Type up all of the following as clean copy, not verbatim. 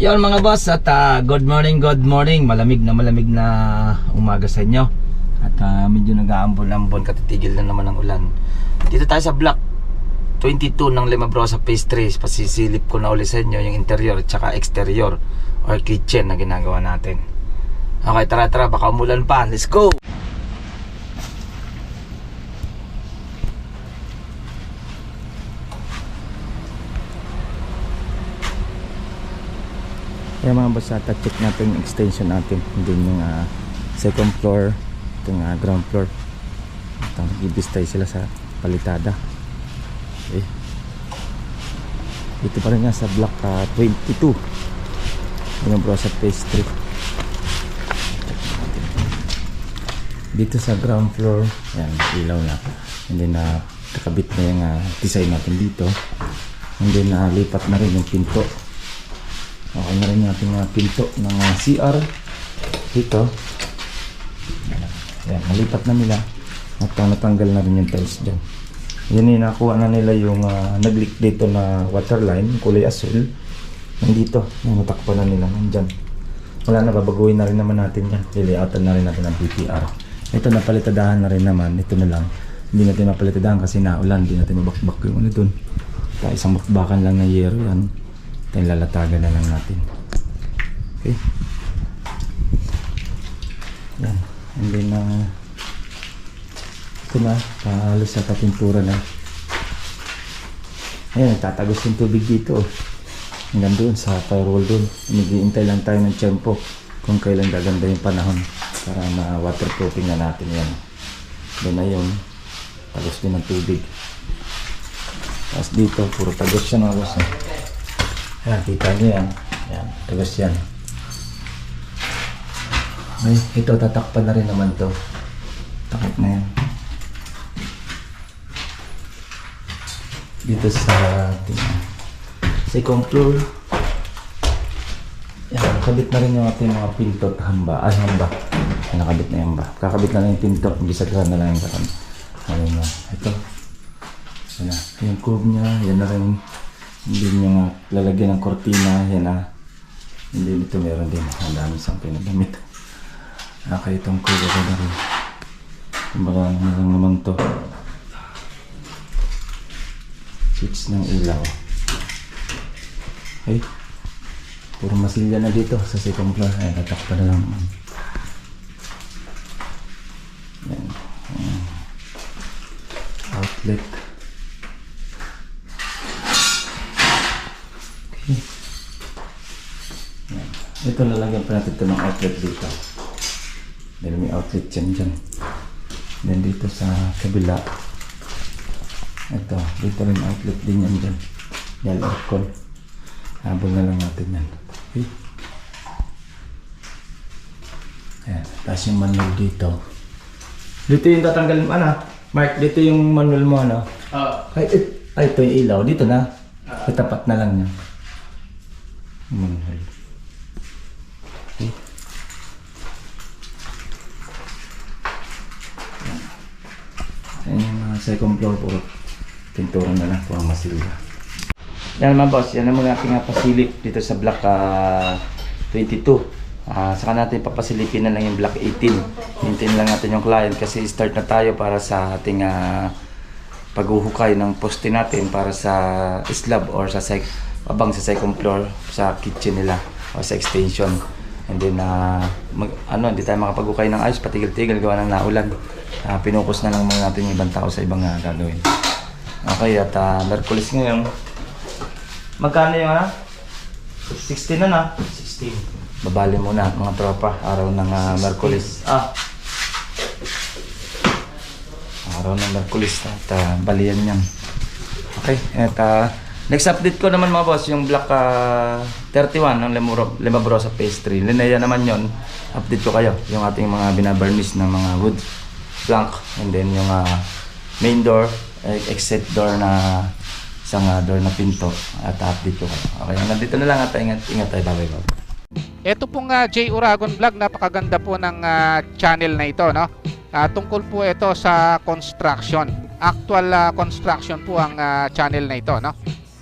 Yon mga boss at good morning, malamig na umaga sa inyo. At medyo nag-aambon-ambon, katitigil na naman ang ulan. Dito tayo sa block 22 ng Limabrosa Phase 3. Pasisilip ko na ulit sa inyo yung interior at saka exterior or kitchen na ginagawa natin. Okay, tara, baka umulan pa. Let's go! Kaya mga boss, check natin yung extension natin. Hindi yung second floor, itong ground floor. At nag-ibistay sila sa palitada. Okay. Dito pa rin nga sa block 22 Limabrosa Phase 3. Dito sa ground floor, yan, ilaw na. And then kakabit na yung design natin dito. And then lipat na rin yung pinto. Okay na rin natin pinto ng CR dito. Ayan, nalipat na nila at natanggal na rin yung tiles dyan. Yan yung nakuha na nila yung nag-leak dito na water line, kulay asul. Nandito, natakpan na nila nandyan. Wala na, babaguhin na rin naman natin yan. Lilayoutan na rin natin ang BTR. Ito napalitadahan na rin naman. Ito na lang, hindi natin napalitadahan kasi naulan. Hindi natin mabakbak yung ano dun. Isang bakbakan lang na yero yan. Tayo lalatagan na lang natin. Okay. Yan. And then ito na, halos sa kapintura na. Ayan, nagtatagos yung tubig dito. Hanggang doon sa firewall doon. Nag-iintay lang tayo ng tiyempo kung kailan gaganda yung panahon para ma-waterproofing na natin yan. Doon na yun, tagos din ng tubig. Tapos dito, puro tagos siya mga boss. Ayan, kita nyo yan. Ayan, tagos yan. Ay, ito, tatakpan na rin naman to. Takip na yan. Dito sa second floor. Ayan, nakabit na rin yung ating mga pinto at hamba. Ay, hamba. Ayan, nakabit na yung hamba. Kakabit na lang yung pinto. Gisagran na lang yung karan. Ayan na. Ito. Ayan na. Yung cove niya. Yan na rin. Hindi nyo nga lalagyan ng kortina. Yan na. Hindi dito meron din. Ang dami isang pinagamit. Okay, itong kubo ko na rin. Kumbaga lang naman to. Switch ng ilaw. Okay. Puro masilya na dito sa second floor. Ay, tatakpa na lang. Yan. Outlet. Ito lalagyan pa natin ito ng outlet dito. Dahil may outlet dyan. Then dito sa kabila. Ito, dito rin outlet din yan dyan. Dahil aircon. Habol na lang natin yan. Okay. Ayan, tapos yung manual dito. Dito yung tatanggalin mo, ano? Mark, dito yung manual mo, ano? Ay, ito yung ilaw. Dito na. Katapat na lang yan. Manual. Okay. Ayan yung second floor, puro pintura na lang, puro masilya. Yan mga boss, yan naman ating pasilip dito sa block 22. Saka natin papasilipin na lang yung block 18. Hintayin lang natin yung client kasi start na tayo para sa ating paghuhukay ng poste natin para sa slab or sa abang sa second floor sa kitchen nila o sa extension. And then hindi tayo makapag-hukay ng ayos, patigil-tigil gawa ng naulan. Pinukus na lang muna natin yung ibang tao sa ibang gagawin. Okay, at Merkulis ngayon. Magkano yung 16 na na? 16. Babali muna mga tropa, araw ng Merkulis. Araw ng Merkulis at balian yan. Okay, at next update ko naman mga boss, yung block 31 ng Limabrosa Phase 3. Linaya naman yon. Update ko kayo, yung ating mga binabarnish na mga wood plank. And then yung main door, exit door na isang door na pinto. At update ko kayo. Okay, nandito na lang at ingat tayo. Bye-bye. Ito pong J. Uragon Vlog, napakaganda po ng channel na ito, no? Tungkol po ito sa construction. Actual construction po ang channel na ito, no?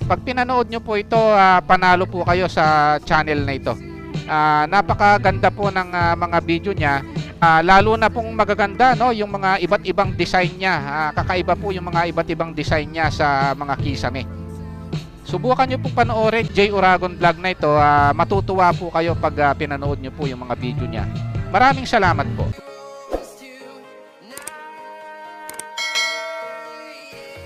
Pag pinanood nyo po ito, panalo po kayo sa channel na ito. Napakaganda po ng mga video niya. Lalo na pong magaganda, no, yung mga iba't ibang design niya. Kakaiba po yung mga iba't ibang design niya sa mga kisame. Subukan nyo po panoorin J. Uragon Vlog na ito. Matutuwa po kayo pag pinanood nyo po yung mga video niya. Maraming salamat po.